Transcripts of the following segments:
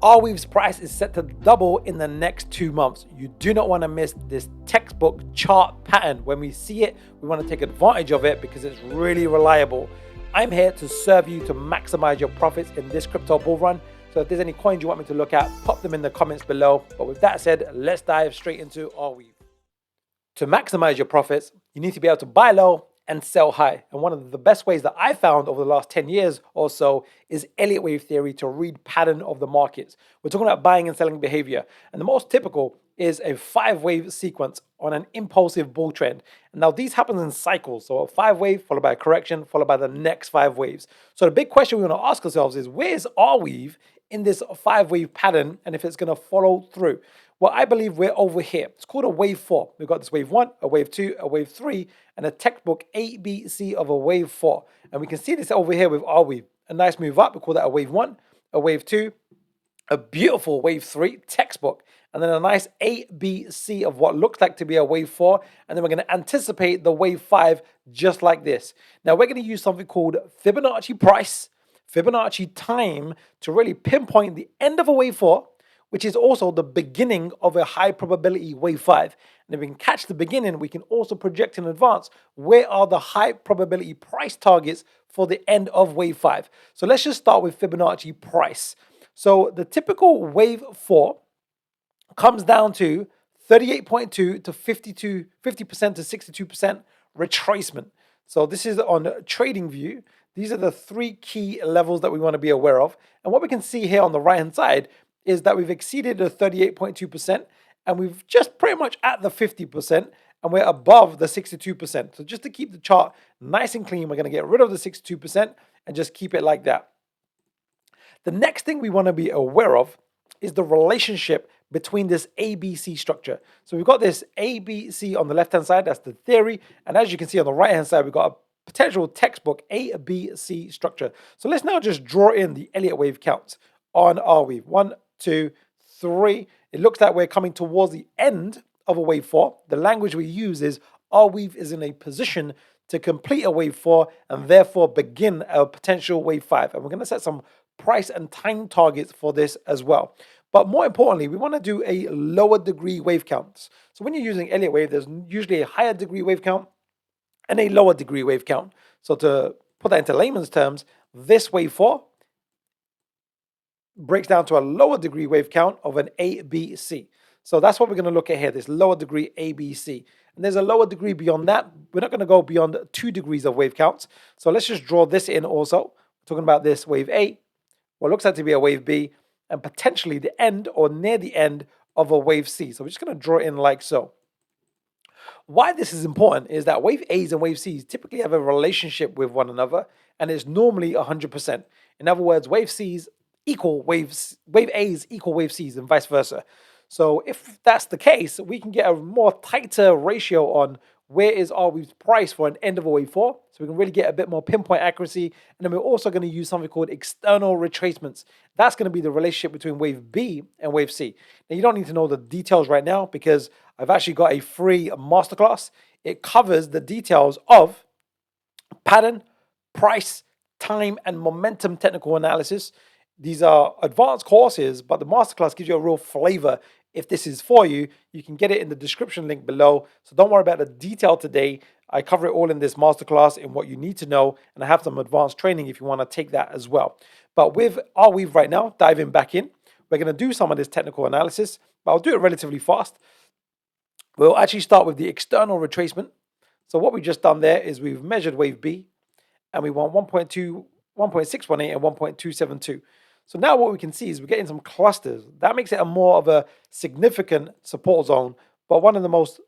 Arweave's price is set to double in the next 2 months. You do not want to miss this textbook chart pattern. When we see it, we want to take advantage of it because it's really reliable. I'm here to serve you to maximize your profits in this crypto bull run. So if there's any coins you want me to look at, pop them in the comments below. But with that said, let's dive straight into Arweave. To maximize your profits, you need to be able to buy low and sell high. And one of the best ways that I found over the last 10 years or so is Elliott wave theory to read pattern of the markets. We're talking about buying and selling behavior. And the most typical is a 5-wave sequence on an impulsive bull trend. And now these happen in cycles. So a 5-wave followed by a correction, followed by the next 5 waves. So the big question we want to ask ourselves is, where's Arweave in this 5-wave pattern and if it's going to follow through? Well, I believe we're over here. It's called a wave 4. We've got this wave 1, a wave 2, a wave 3, and a textbook ABC of a wave 4. And we can see this over here with Arweave. A nice move up, we call that a wave 1, a wave 2, a beautiful wave 3, textbook, and then a nice ABC of what looks like to be a wave 4, and then we're going to anticipate the wave 5 just like this. Now we're going to use something called Fibonacci price, Fibonacci time to really pinpoint the end of a wave 4, which is also the beginning of a high probability wave 5. And if we can catch the beginning, we can also project in advance where are the high probability price targets for the end of wave 5. So let's just start with Fibonacci price. So the typical wave 4 comes down to 38.2 to 50% to 62% retracement. So this is on TradingView. These are the 3 key levels that we want to be aware of. And what we can see here on the right hand side is that we've exceeded the 38.2% and we've just pretty much at the 50% and we're above the 62%. So just to keep the chart nice and clean, we're going to get rid of the 62% and just keep it like that. The next thing we want to be aware of is the relationship between this ABC structure. So we've got this ABC on the left-hand side, that's the theory. And as you can see on the right-hand side, we've got a potential textbook ABC structure. So let's now just draw in the Elliott wave counts on Arweave. 1, 2, 3. It looks like we're coming towards the end of a wave 4. The language we use is Arweave is in a position to complete a wave 4 and therefore begin a potential wave 5. And we're going to set some price and time targets for this as well. But more importantly, we want to do a lower degree wave count. So when you're using Elliott wave, there's usually a higher degree wave count and a lower degree wave count. So to put that into layman's terms, this wave 4 breaks down to a lower degree wave count of an ABC. So that's what we're going to look at here, this lower degree ABC. And there's a lower degree beyond that. We're not going to go beyond 2 degrees of wave counts. So let's just draw this in also. We're talking about this wave A, what looks like to be a wave B, and potentially the end or near the end of a wave C. So we're just going to draw it in like so. Why this is important is that wave A's and wave C's typically have a relationship with one another, and it's normally 100%. In other words, wave C's equal wave A's equal wave C's and vice versa. So if that's the case, we can get a more tighter ratio on where is Arweave's price for an end of a wave 4. So we can really get a bit more pinpoint accuracy. And then we're also going to use something called external retracements. That's going to be the relationship between wave B and wave C. Now you don't need to know the details right now because I've actually got a free masterclass. It covers the details of pattern, price, time, and momentum technical analysis. These are advanced courses, but the masterclass gives you a real flavor. If this is for you, you can get it in the description link below. So don't worry about the detail today. I cover it all in this masterclass in what you need to know, and I have some advanced training if you want to take that as well. But with Arweave right now, diving back in, we're going to do some of this technical analysis, but I'll do it relatively fast. We'll actually start with the external retracement. So what we've just done there is we've measured wave B, and we want 1.2, 1.618 and 1.272. So now what we can see is we're getting some clusters. That makes it a more of a significant support zone, but one of the most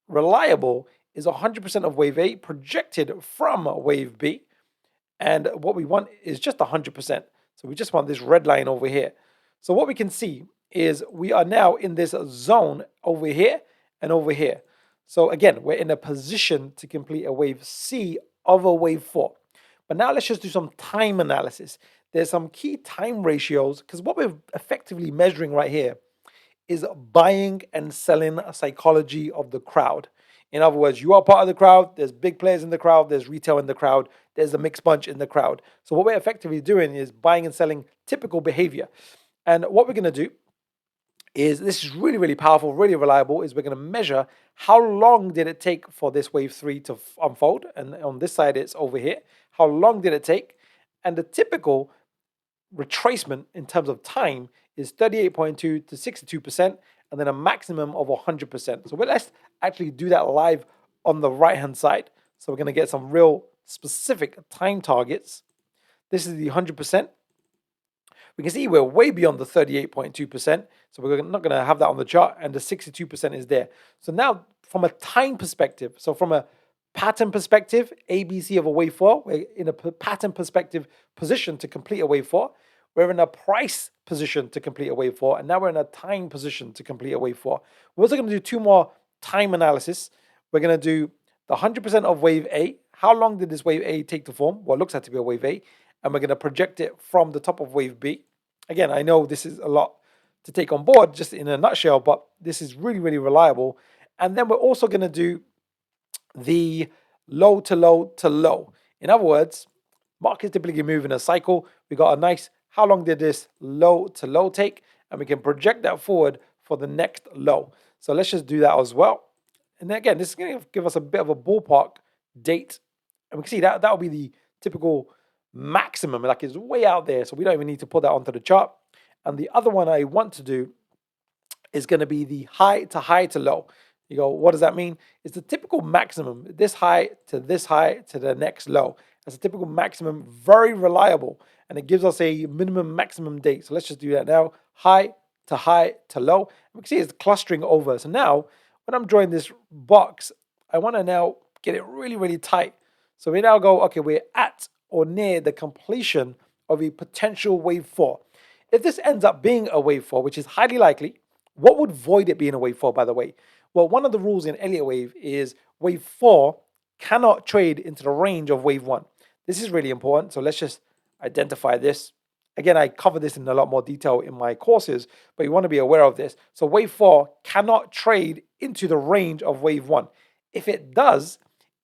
reliable is 100% of wave A projected from wave B. And what we want is just 100%. So we just want this red line over here. So what we can see is we are now in this zone over here and over here. So again, we're in a position to complete a wave C of a wave 4. But now let's just do some time analysis. There's some key time ratios because what we're effectively measuring right here is buying and selling psychology of the crowd. In other words, you are part of the crowd, there's big players in the crowd, there's retail in the crowd, there's a mixed bunch in the crowd. So what we're effectively doing is buying and selling typical behavior. And what we're going to do is, this is really, really powerful, really reliable, is we're going to measure how long did it take for this wave 3 to unfold. And on this side, it's over here. How long did it take? And the typical retracement in terms of time is 38.2 to 62%, and then a maximum of 100%. So let's actually do that live on the right-hand side. So we're going to get some real specific time targets. This is the 100%. We can see we're way beyond the 38.2%, so we're not going to have that on the chart, and the 62% is there. So now, from a time perspective, so from a pattern perspective, ABC of a wave 4, we're in a pattern perspective position to complete a wave 4. We're in a price position to complete a wave 4, and now we're in a time position to complete a wave 4. We're also going to do two more time analysis. We're going to do the 100% of wave A. How long did this wave A take to form? Well, it looks like to be a wave A. And we're going to project it from the top of wave B. Again, I know this is a lot to take on board just in a nutshell, but this is really, really reliable. And then we're also going to do the low to low to low. In other words, markets typically move in a cycle. We got a nice, how long did this low to low take? And we can project that forward for the next low. So let's just do that as well. And again, this is going to give us a bit of a ballpark date. And we can see that that'll be the typical maximum, like it's way out there, so we don't even need to put that onto the chart. And the other one I want to do is going to be the high to low. You go, what does that mean? It's the typical maximum, this high to the next low. That's a typical maximum, very reliable, and it gives us a minimum maximum date. So let's just do that now. High to low. We can see it's clustering over. So now when I'm drawing this box, I want to now get it really, really tight. So we now go, okay, we're at or near the completion of a potential wave 4. If this ends up being a wave 4, which is highly likely, what would void it being a wave 4, by the way? Well, one of the rules in Elliott wave is wave 4 cannot trade into the range of wave 1. This is really important, so let's just identify this. Again, I cover this in a lot more detail in my courses, but you want to be aware of this. So wave 4 cannot trade into the range of wave 1. If it does,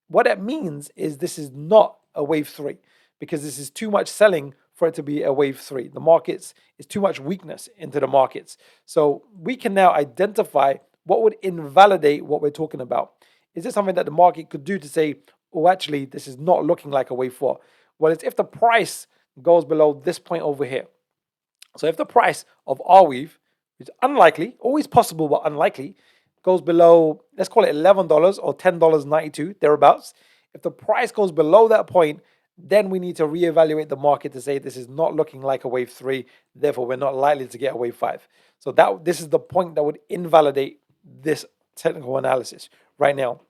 what that means is this is not a wave 3, because this is too much selling for it to be a wave 3. The markets is too much weakness into the markets. So we can now identify what would invalidate what we're talking about. Is this something that the market could do to say, oh, actually, this is not looking like a wave 4? Well, it's if the price goes below this point over here. So if the price of Arweave, which is unlikely, always possible but unlikely, goes below, let's call it $11 or $10.92, thereabouts. If the price goes below that point, then we need to reevaluate the market to say this is not looking like a wave 3, therefore we're not likely to get a wave 5. So this is the point that would invalidate this technical analysis right now.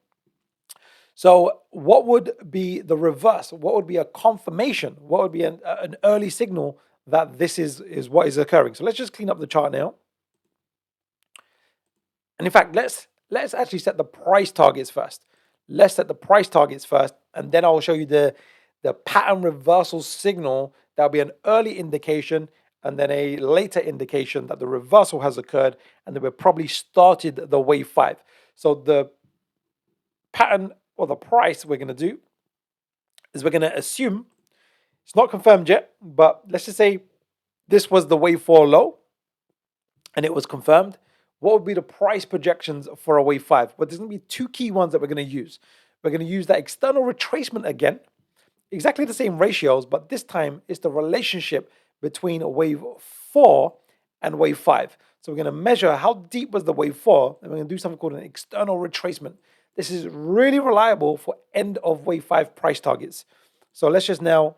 So what would be the reverse? What would be a confirmation? What would be an early signal that this is what is occurring? So let's just clean up the chart now. And in fact, let's actually set the price targets first. Let's set the price targets first, and then I'll show you the pattern reversal signal. That'll be an early indication, and then a later indication that the reversal has occurred, and that we've probably started the wave 5. So the pattern or the price we're going to do is we're going to assume, it's not confirmed yet, but let's just say this was the wave 4 low, and it was confirmed. What would be the price projections for a wave 5? Well, there's going to be two key ones that we're going to use. We're going to use that external retracement again, exactly the same ratios, but this time it's the relationship between a wave 4 and wave 5. So we're going to measure how deep was the wave 4, and we're going to do something called an external retracement. This is really reliable for end of wave 5 price targets. So let's just now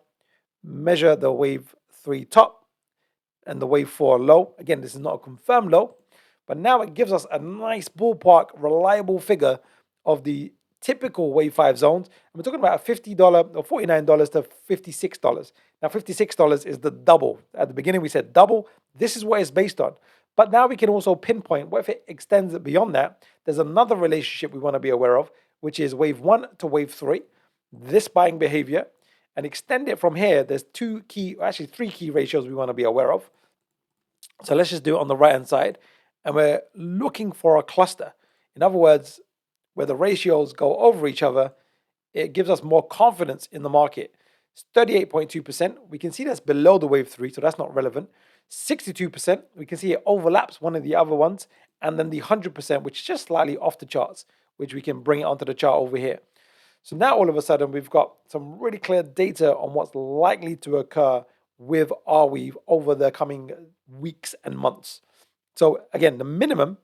measure the wave 3 top and the wave 4 low. Again, this is not a confirmed low, but now it gives us a nice ballpark, reliable figure of the typical wave 5 zones. And we're talking about a $50 or $49 to $56. Now, $56 is the double. At the beginning, we said double. This is what it's based on. But now we can also pinpoint what if it extends beyond that. There's another relationship we want to be aware of, which is wave 1 to wave 3, this buying behavior, and extend it from here. There's three key ratios we want to be aware of. So let's just do it on the right-hand side. And we're looking for a cluster. In other words, where the ratios go over each other, it gives us more confidence in the market. It's 38.2%. We can see that's below the wave 3, so that's not relevant. 62%, we can see it overlaps one of the other ones, and then the 100%, which is just slightly off the charts, which we can bring it onto the chart over here. So now all of a sudden we've got some really clear data on what's likely to occur with Arweave over the coming weeks and months. So again, the minimum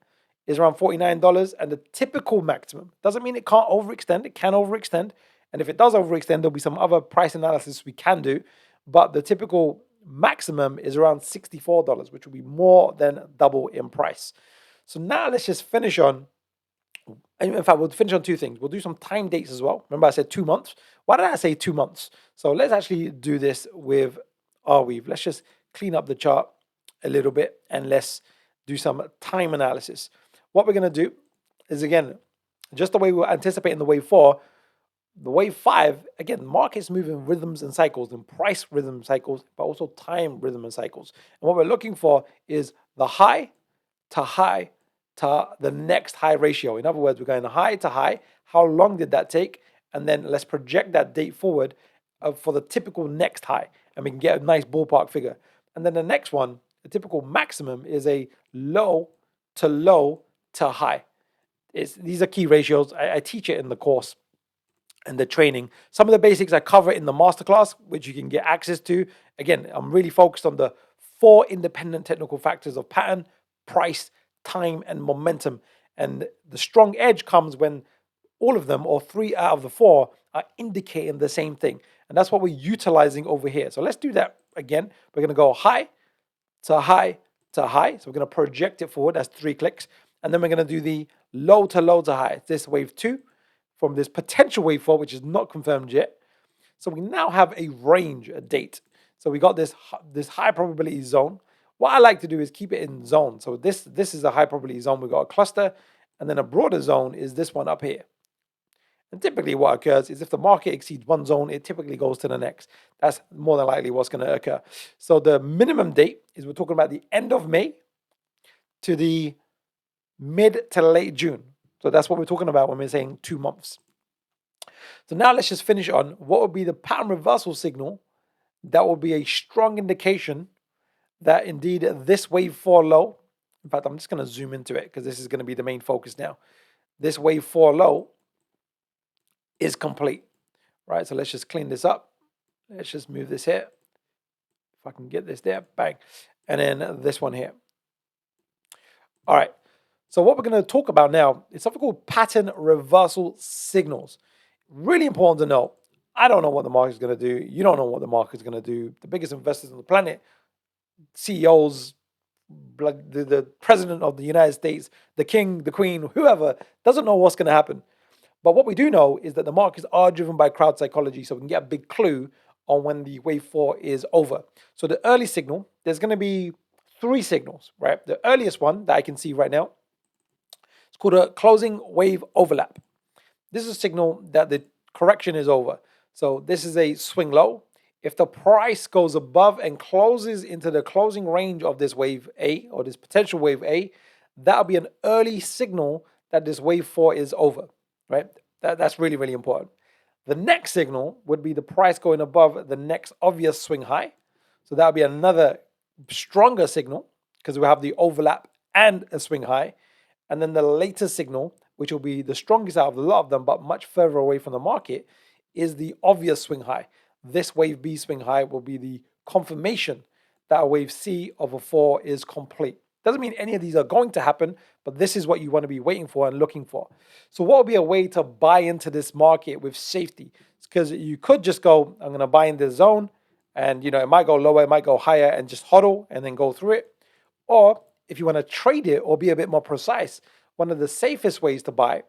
is around $49, and the typical maximum doesn't mean it can't overextend. It can overextend, and if it does overextend, there'll be some other price analysis we can do. But the typical maximum is around $64, which will be more than double in price. So now let's just finish on. In fact, we'll finish on two things. We'll do some time dates as well. Remember, I said 2 months. Why did I say 2 months? So let's actually do this with Arweave. Let's just clean up the chart a little bit and let's do some time analysis. What we're going to do is, again, just the way we were anticipating the wave 4, the wave 5, again, markets move in rhythms and cycles, in price rhythm cycles, but also time rhythm and cycles. And what we're looking for is the high to the next high ratio. In other words, we're going high to high. How long did that take? And then let's project that date forward for the typical next high, and we can get a nice ballpark figure. And then the next one, the typical maximum, is a low to high. These are key ratios. I teach it in the course and the training. Some of the basics I cover in the masterclass, which you can get access to. Again, I'm really focused on the 4 independent technical factors of pattern, price, time, and momentum. And the strong edge comes when all of them, or 3 out of the 4, are indicating the same thing. And that's what we're utilizing over here. So let's do that again. We're going to go high to high to high. So we're going to project it forward. That's 3 clicks. And then we're going to do the low to high. This wave 2 from this potential wave 4, which is not confirmed yet. So we now have a range, a date. So we got this high probability zone. What I like to do is keep it in zones. So this is a high probability zone. We've got a cluster, and then a broader zone is this one up here. And typically what occurs is if the market exceeds one zone, it typically goes to the next. That's more than likely what's going to occur. So the minimum date is, we're talking about the end of May to the mid to late June. So that's what we're talking about when we're saying 2 months. So now let's just finish on what would be the pattern reversal signal that will be a strong indication that indeed this wave 4 low, in fact, I'm just going to zoom into it because this is going to be the main focus now. This wave 4 low is complete, right? So let's just clean this up. Let's just move this here. If I can get this there, bang. And then this one here. All right. So what we're going to talk about now is something called pattern reversal signals. Really important to know. I don't know what the market is going to do. You don't know what the market is going to do. The biggest investors on the planet, CEOs, the president of the United States, the king, the queen, whoever, doesn't know what's going to happen. But what we do know is that the markets are driven by crowd psychology, so we can get a big clue on when the wave 4 is over. So the early signal, there's going to be 3 signals, right? The earliest one that I can see right now, it's called a closing wave overlap. This is a signal that the correction is over. So this is a swing low. If the price goes above and closes into the closing range of this wave A, or this potential wave A, that'll be an early signal that this wave 4 is over, right? That's really, really important. The next signal would be the price going above the next obvious swing high. So that'll be another stronger signal because we have the overlap and a swing high. And then the later signal, which will be the strongest out of a lot of them, but much further away from the market, is the obvious swing high. This wave B swing high will be the confirmation that a wave C of a 4 is complete. Doesn't mean any of these are going to happen, but this is what you want to be waiting for and looking for. So what would be a way to buy into this market with safety? Because you could just go, I'm going to buy in this zone, and it might go lower, it might go higher, and just hodl and then go through it. Or if you want to trade it or be a bit more precise, one of the safest ways to buy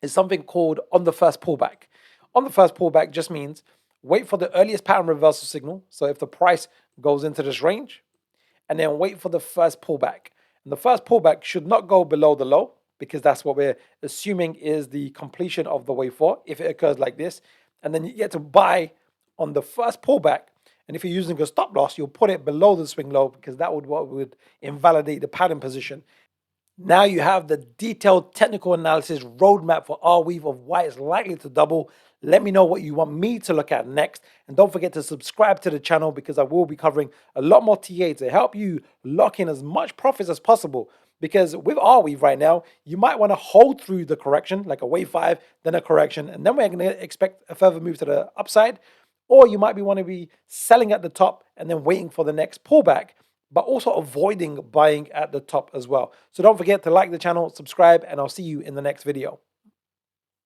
is something called on the first pullback. On the first pullback just means wait for the earliest pattern reversal signal. So if the price goes into this range, and then wait for the first pullback. And the first pullback should not go below the low, because that's what we're assuming is the completion of the wave 4 if it occurs like this. And then you get to buy on the first pullback. And if you're using a stop loss, you'll put it below the swing low, because that would invalidate the pattern position. Now you have the detailed technical analysis roadmap for Arweave of why it's likely to double. Let me know what you want me to look at next. And don't forget to subscribe to the channel because I will be covering a lot more TA to help you lock in as much profits as possible. Because with Arweave right now, you might want to hold through the correction, like a wave 5, then a correction, and then we're going to expect a further move to the upside. Or you might want to be selling at the top and then waiting for the next pullback, but also avoiding buying at the top as well. So don't forget to like the channel, subscribe, and I'll see you in the next video.